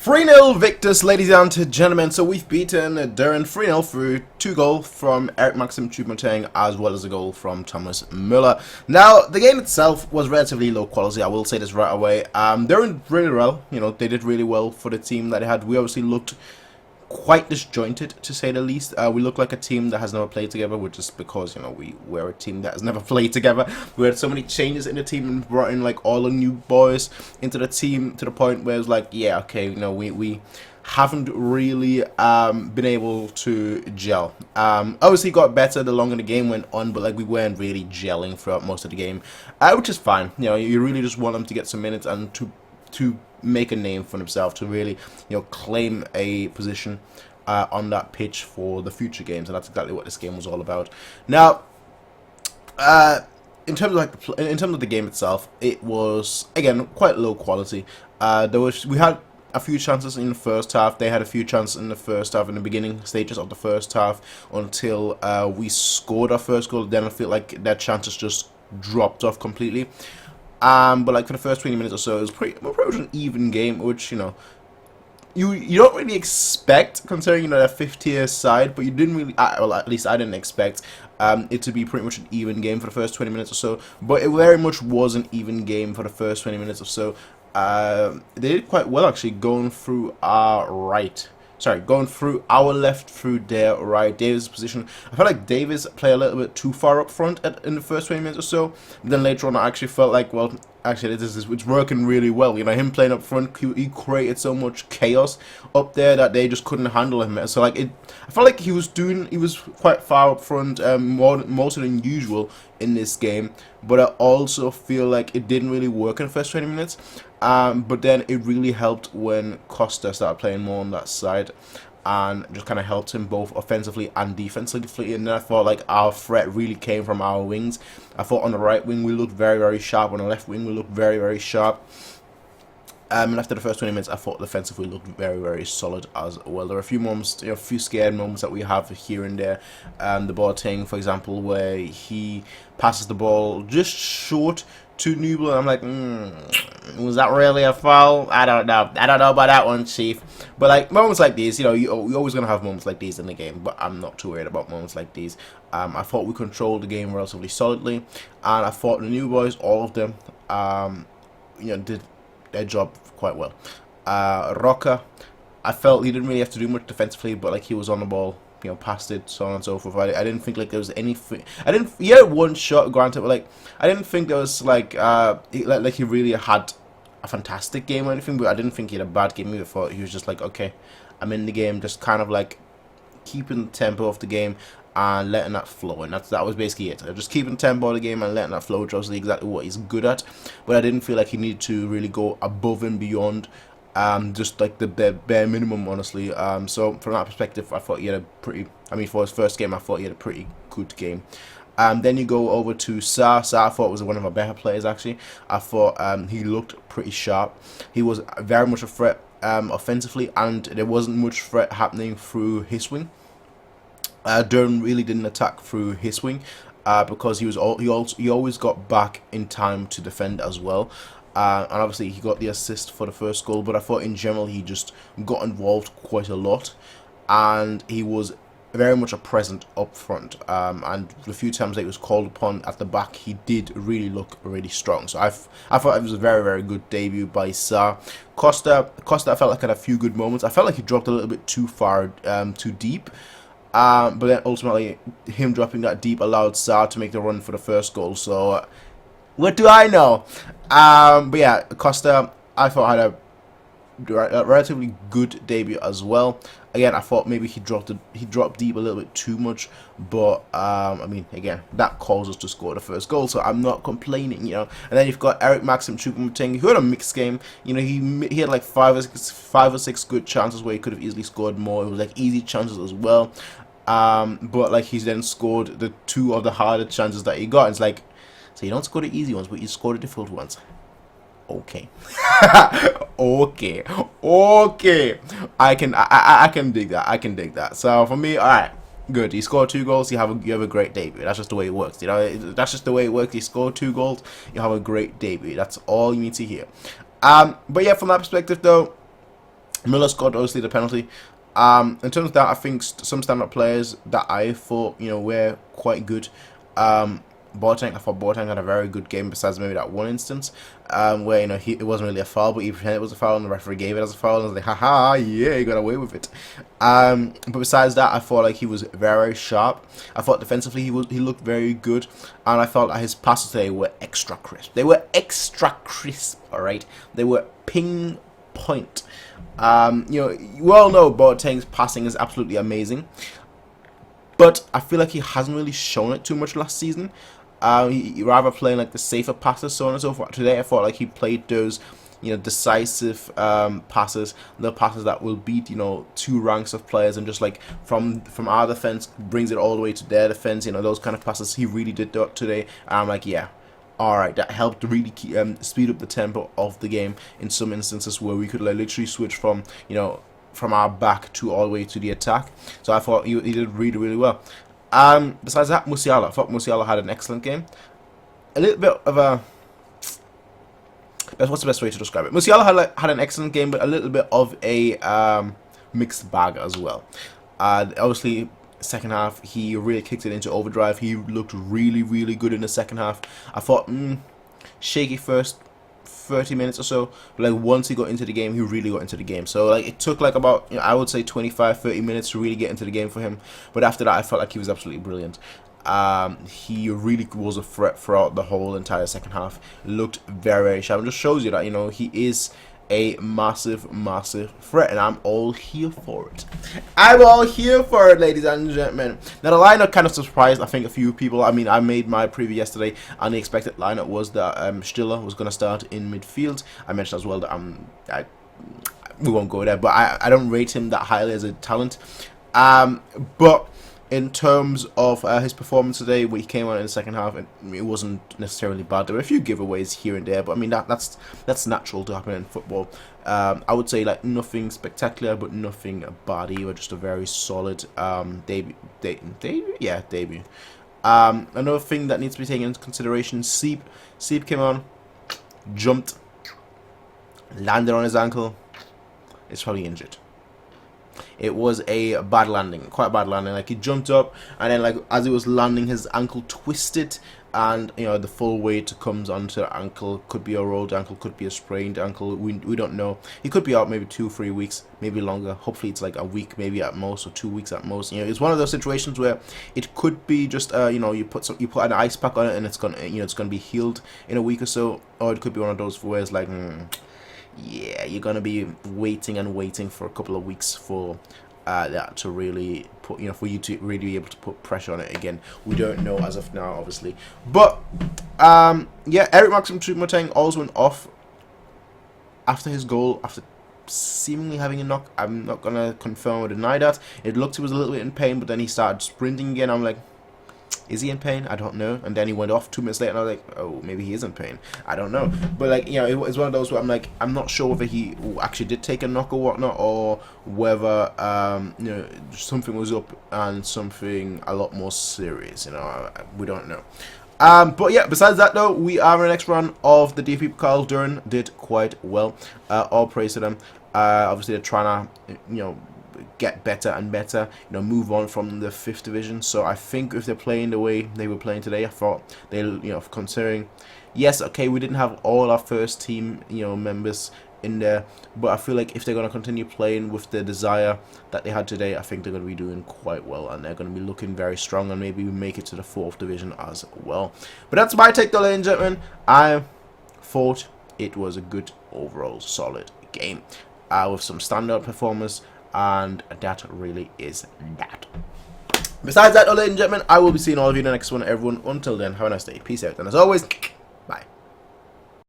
3-0 victors, ladies and gentlemen. So we've beaten Düren 3-0 through 2 goals from Eric-Maxim Choupo-Moting as well as a goal from Thomas Müller. Now, the game itself was relatively low quality, I will say this right away. Düren really well, they did really well for the team that they had. We obviously looked quite disjointed, to say the least. We look like a team that has never played together, which is because we're a team that has never played together. We had so many changes in the team and brought in like all the new boys into the team to the point where it's like, yeah, okay, we haven't really been able to gel. Obviously got better the longer the game went on, but like we weren't really gelling throughout most of the game, which is fine. You really just want them to get some minutes and to make a name for themselves, to really claim a position on that pitch for the future games, and that's exactly what this game was all about. Now, in terms of the game itself, it was again quite low quality. We had a few chances in the first half. They had a few chances in the first half, in the beginning stages of the first half, until we scored our first goal. Then I feel like their chances just dropped off completely. But like for the first 20 minutes or so, it was pretty much an even game, which you don't really expect, considering they're 5th-tier side. But you didn't really, well, at least I didn't expect it to be pretty much an even game for the first 20 minutes or so. But it very much was an even game for the first 20 minutes or so. They did quite well actually, going through our left through their right. Davis' position, I felt like Davis played a little bit too far up front in the first 20 minutes or so. But then later on, I actually felt like, well, actually it's working really well. Him playing up front, he created so much chaos up there that they just couldn't handle him. So like I felt like he was quite far up front, more than usual in this game. But I also feel like it didn't really work in the first 20 minutes. But then it really helped when Costa started playing more on that side, and just kind of helped him both offensively and defensively. And then I thought like our threat really came from our wings. I thought on the right wing we looked very, very sharp. On the left wing we looked very, very sharp. And after the first 20 minutes, I thought defensively looked very, very solid as well. There are a few moments, a few scared moments that we have here and there. The Boateng, for example, where he passes the ball just short to Nubel, and I'm like, was that really a foul? I don't know about that one, Chief. But like moments like these, you're always gonna have moments like these in the game. But I'm not too worried about moments like these. I thought we controlled the game relatively solidly, and I thought the new boys, all of them, did their job quite well. Roca, I felt he didn't really have to do much defensively, but like he was on the ball, passed it, so on and so forth. I didn't think like there was anything. He had one shot, granted, but like I didn't think there was like he really had a fantastic game or anything. But I didn't think he had a bad game either. I thought he was just like, okay, I'm in the game, just kind of like keeping the tempo of the game and letting that flow, and that was basically it. Just keeping the tempo of the game and letting that flow, which was exactly what he's good at. But I didn't feel like he needed to really go above and beyond just like the bare minimum, honestly. So from that perspective, I thought he had for his first game, I thought he had a pretty good game. Then you go over to Sa. I thought was one of our better players actually. I thought he looked pretty sharp. He was very much a threat offensively, and there wasn't much threat happening through his wing. Düren really didn't attack through his wing because he always got back in time to defend as well. And obviously he got the assist for the first goal, but I thought in general he just got involved quite a lot, and he was very much a present up front. And the few times that he was called upon at the back, he did really look really strong. So I thought it was a very, very good debut by Sa. Costa, I felt like had a few good moments. I felt like he dropped a little bit too far, too deep. But then ultimately him dropping that deep allowed Sa to make the run for the first goal. So what do I know? But yeah, Costa, I thought had a relatively good debut as well. Again, I thought maybe he dropped deep a little bit too much, but I mean, again, that caused us to score the first goal, so I'm not complaining, And then you've got Eric-Maxim Choupo-Moting, who had a mixed game. He had like five or six good chances where he could have easily scored more. It was like easy chances as well, but like he's then scored the 2 of the harder chances that he got. And it's like, so you don't score the easy ones, but you score the difficult ones. Okay. okay. I can dig that. So for me, all right, good. You score 2 goals, you have a great debut. That's just the way it works. That's just the way it works. You score 2 goals, you have a great debut. That's all you need to hear. But yeah, from that perspective though, Miller scored obviously the penalty. In terms of that, I think some stand-up players that I thought were quite good. I thought Boateng had a very good game, besides maybe that one instance where it wasn't really a foul, but he pretended it was a foul, and the referee gave it as a foul, and I was like, haha, yeah, he got away with it. But besides that, I thought like he was very sharp. I thought defensively he looked very good, and I felt that his passes today were extra crisp. They were extra crisp, all right. They were ping point. You all know Boateng's passing is absolutely amazing, but I feel like he hasn't really shown it too much last season. He rather playing like the safer passes, so on and so forth. Today I thought like he played those decisive passes, the passes that will beat two ranks of players, and just like from our defense brings it all the way to their defense. Those kind of passes he really did today, and I'm like, yeah, alright, that helped really speed up the tempo of the game in some instances where we could like literally switch from from our back to all the way to the attack. So I thought he did really, really well. Besides that, Musiala. I thought Musiala had an excellent game. A little bit of a... What's the best way to describe it? Musiala had an excellent game, but a little bit of a mixed bag as well. Obviously, second half, he really kicked it into overdrive. He looked really, really good in the second half. I thought, shaky first 30 minutes or so, but like once he got into the game, he really got into the game. So like it took like about I would say 25-30 minutes to really get into the game for him, but after that I felt like he was absolutely brilliant. He really was a threat throughout the whole entire second half. Looked very, very sharp. It just shows you that he is a massive, massive threat, and I'm all here for it. I'm all here for it, ladies and gentlemen. Now, the lineup kind of surprised, I think, a few people. I mean, I made my preview yesterday, and the expected lineup was that Stiller was going to start in midfield. I mentioned as well that we won't go there, but I don't rate him that highly as a talent. But in terms of his performance today, when he came on in the second half, it wasn't necessarily bad. There were a few giveaways here and there, but I mean that's natural to happen in football. I would say like nothing spectacular, but nothing bad either. Just a very solid debut. Debut. Another thing that needs to be taken into consideration: Seep came on, jumped, landed on his ankle. It's probably injured. It was a bad landing, quite bad landing. Like he jumped up, and then like as he was landing, his ankle twisted, and the full weight comes onto the ankle. Could be a rolled ankle, could be a sprained ankle. We don't know. He could be out maybe 2-3 weeks, maybe longer. Hopefully it's like a week, maybe at most, or 2 weeks at most. It's one of those situations where it could be just you put an ice pack on it, and it's gonna be healed in a week or so, or it could be one of those where it's like. Yeah, you're gonna be waiting and waiting for a couple of weeks for that to really put, for you to really be able to put pressure on it again. We don't know as of now, obviously. But yeah, Eric-Maxim Choupo-Moting also went off after his goal, after seemingly having a knock. I'm not gonna confirm or deny that. It looked he was a little bit in pain, but then he started sprinting again. I'm like, is he in pain? I don't know. And then he went off 2 minutes later, and I was like, oh, maybe he is in pain. I don't know. But like, it was one of those where I'm like, I'm not sure whether he actually did take a knock or whatnot, or whether something was up and something a lot more serious. We don't know. But yeah, besides that though, we are in the next round of the DFB Pokal. Düren did quite well. All praise to them. Obviously they're trying to get better and better, move on from the 5th division. So I think if they're playing the way they were playing today, I thought they'll, considering, yes, okay, we didn't have all our first team, members in there, but I feel like if they're going to continue playing with the desire that they had today, I think they're going to be doing quite well, and they're going to be looking very strong, and maybe we make it to the 4th division as well. But that's my take, ladies and gentlemen. I thought it was a good overall solid game with some standout performers, and that really is that. Besides that, ladies and gentlemen, I will be seeing all of you in the next one, everyone. Until then, have a nice day. Peace out. And as always,